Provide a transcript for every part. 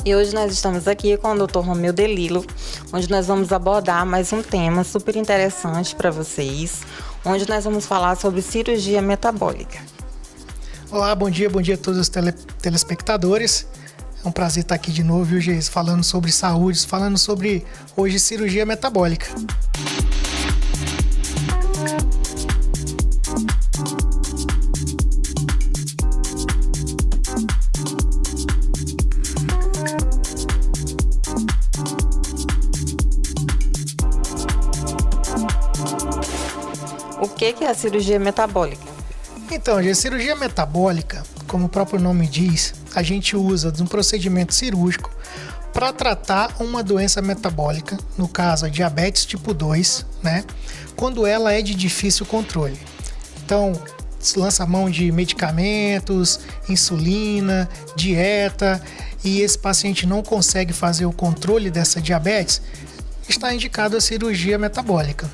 E hoje nós estamos aqui com o Dr. Romeu Delilo, onde nós vamos abordar mais um tema super interessante para vocês, onde nós vamos falar sobre cirurgia metabólica. Olá, bom dia a todos os telespectadores. É um prazer estar aqui de novo, viu, Geis? Falando sobre saúde, falando sobre hoje cirurgia metabólica. O que é a cirurgia metabólica? Então, a cirurgia metabólica, como o próprio nome diz, a gente usa de um procedimento cirúrgico para tratar uma doença metabólica, no caso a diabetes tipo 2, né? Quando ela é de difícil controle. Então, se lança a mão de medicamentos, insulina, dieta, e esse paciente não consegue fazer o controle dessa diabetes, está indicado a cirurgia metabólica.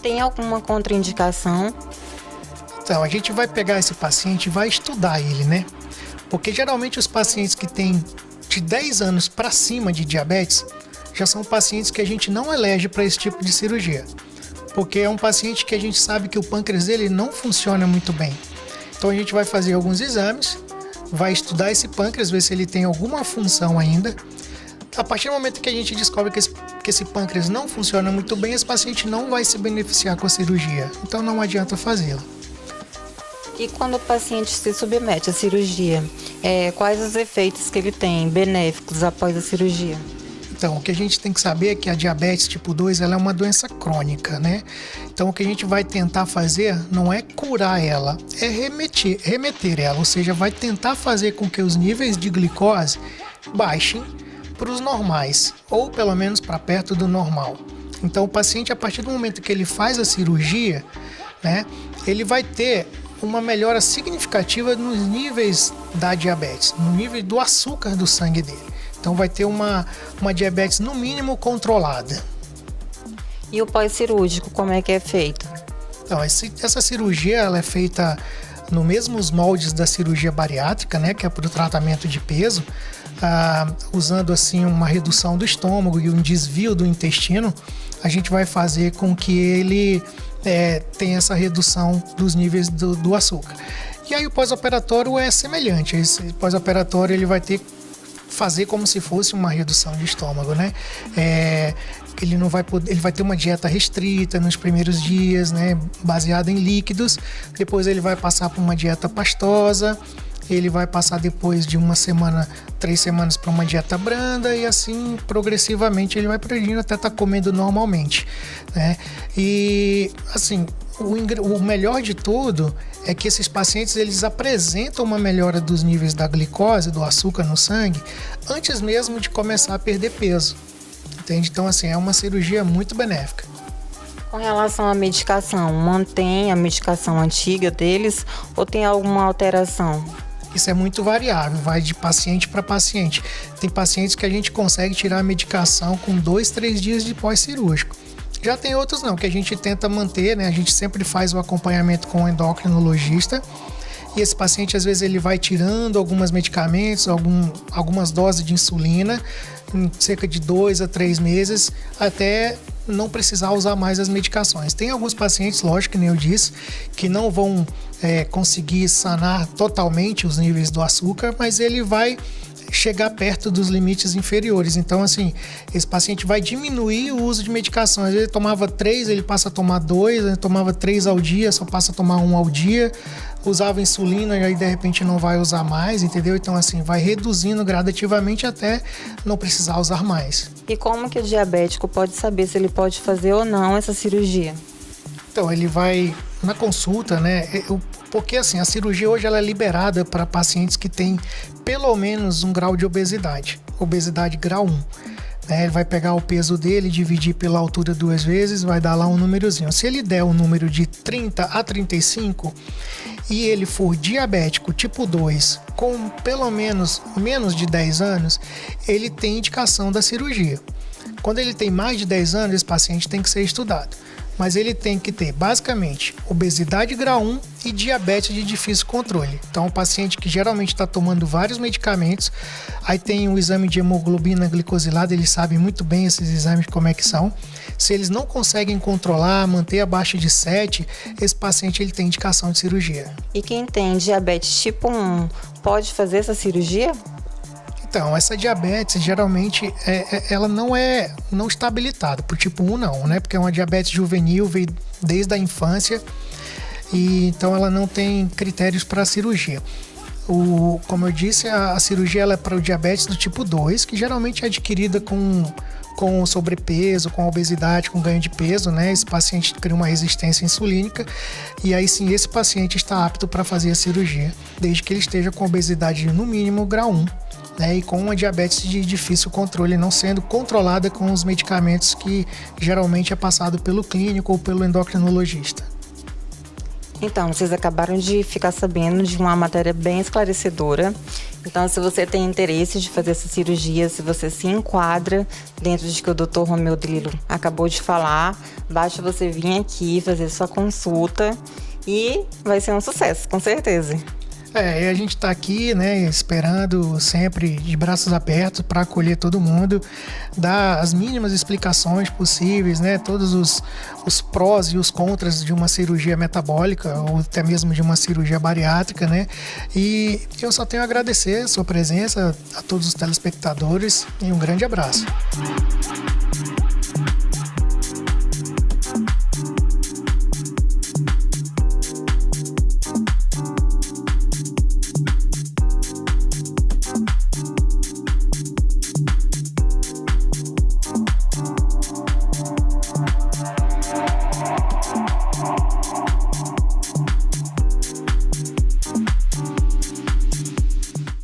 Tem alguma contraindicação? Então, a gente vai pegar esse paciente e vai estudar ele, né? Porque geralmente os pacientes que têm de 10 anos para cima de diabetes já são pacientes que a gente não elege para esse tipo de cirurgia. Porque é um paciente que a gente sabe que o pâncreas dele não funciona muito bem. Então a gente vai fazer alguns exames, vai estudar esse pâncreas, ver se ele tem alguma função ainda. A partir do momento que a gente descobre que esse pâncreas não funciona muito bem, esse paciente não vai se beneficiar com a cirurgia. Então não adianta fazê-la. E quando o paciente se submete à cirurgia, quais os efeitos que ele tem benéficos após a cirurgia? Então, o que a gente tem que saber é que a diabetes tipo 2 ela é uma doença crônica, né? Então, o que a gente vai tentar fazer não é curar ela, é remeter ela, ou seja, vai tentar fazer com que os níveis de glicose baixem para os normais, ou pelo menos para perto do normal. Então, o paciente, a partir do momento que ele faz a cirurgia, né, ele vai ter uma melhora significativa nos níveis da diabetes, no nível do açúcar do sangue dele. Então vai ter uma diabetes no mínimo controlada. E o pós-cirúrgico, como é que é feito? Então, essa cirurgia ela é feita nos mesmos moldes da cirurgia bariátrica, né, que é para o tratamento de peso, usando assim uma redução do estômago e um desvio do intestino. A gente vai fazer com que ele tenha essa redução dos níveis do açúcar. E aí o pós-operatório é semelhante. Esse pós-operatório ele vai ter fazer como se fosse uma redução de estômago, né? Ele vai ter uma dieta restrita nos primeiros dias, né? Baseada em líquidos. Depois ele vai passar por uma dieta pastosa. Ele vai passar depois de 3 semanas para uma dieta branda e assim progressivamente ele vai progredindo até estar comendo normalmente, né? E assim, o melhor de tudo é que esses pacientes eles apresentam uma melhora dos níveis da glicose, do açúcar no sangue, antes mesmo de começar a perder peso, entende? Então assim, é uma cirurgia muito benéfica. Com relação à medicação, mantém a medicação antiga deles ou tem alguma alteração? Isso é muito variável, vai de paciente para paciente. Tem pacientes que a gente consegue tirar a medicação com 2-3 dias de pós-cirúrgico. Já tem outros não, que a gente tenta manter, né? A gente sempre faz o acompanhamento com o endocrinologista. E esse paciente, às vezes, ele vai tirando alguns medicamentos, algumas doses de insulina, em cerca de 2 a 3 meses, até não precisar usar mais as medicações. Tem alguns pacientes, lógico, que nem eu disse, que não vão conseguir sanar totalmente os níveis do açúcar, mas ele vai chegar perto dos limites inferiores. Então, assim, esse paciente vai diminuir o uso de medicação. Às vezes ele tomava 3, ele passa a tomar 2, ele tomava 3 ao dia, só passa a tomar 1 ao dia, usava insulina e aí de repente não vai usar mais, entendeu? Então, assim, vai reduzindo gradativamente até não precisar usar mais. E como que o diabético pode saber se ele pode fazer ou não essa cirurgia? Então, ele vai na consulta, né? Porque assim, a cirurgia hoje ela é liberada para pacientes que têm pelo menos um grau de obesidade grau 1. Ele vai pegar o peso dele, dividir pela altura 2 vezes, vai dar lá um númerozinho. Se ele der um número de 30 a 35 e ele for diabético tipo 2 com pelo menos de 10 anos, ele tem indicação da cirurgia. Quando ele tem mais de 10 anos, esse paciente tem que ser estudado. mas ele tem que ter basicamente obesidade grau 1 e diabetes de difícil controle. Então, o paciente que geralmente está tomando vários medicamentos, aí tem o exame de hemoglobina glicosilada, eles sabem muito bem esses exames como é que são. Se eles não conseguem controlar, manter abaixo de 7, esse paciente ele tem indicação de cirurgia. E quem tem diabetes tipo 1 pode fazer essa cirurgia? Então, essa diabetes, geralmente, ela não está habilitada, por tipo 1 não, né? Porque é uma diabetes juvenil, veio desde a infância, e então ela não tem critérios para cirurgia. Como eu disse, a cirurgia ela é para o diabetes do tipo 2, que geralmente é adquirida com sobrepeso, com obesidade, com ganho de peso, né? Esse paciente cria uma resistência insulínica e aí sim esse paciente está apto para fazer a cirurgia, desde que ele esteja com obesidade no mínimo grau 1, né? E com uma diabetes de difícil controle, não sendo controlada com os medicamentos que geralmente é passado pelo clínico ou pelo endocrinologista. Então, vocês acabaram de ficar sabendo de uma matéria bem esclarecedora. Então, se você tem interesse de fazer essa cirurgia, se você se enquadra dentro de que o Dr. Romeu Delilo acabou de falar, basta você vir aqui fazer sua consulta e vai ser um sucesso, com certeza. E a gente está aqui, né, esperando sempre de braços abertos para acolher todo mundo, dar as mínimas explicações possíveis, né, todos os prós e os contras de uma cirurgia metabólica ou até mesmo de uma cirurgia bariátrica, né, e eu só tenho a agradecer a sua presença, a todos os telespectadores e um grande abraço.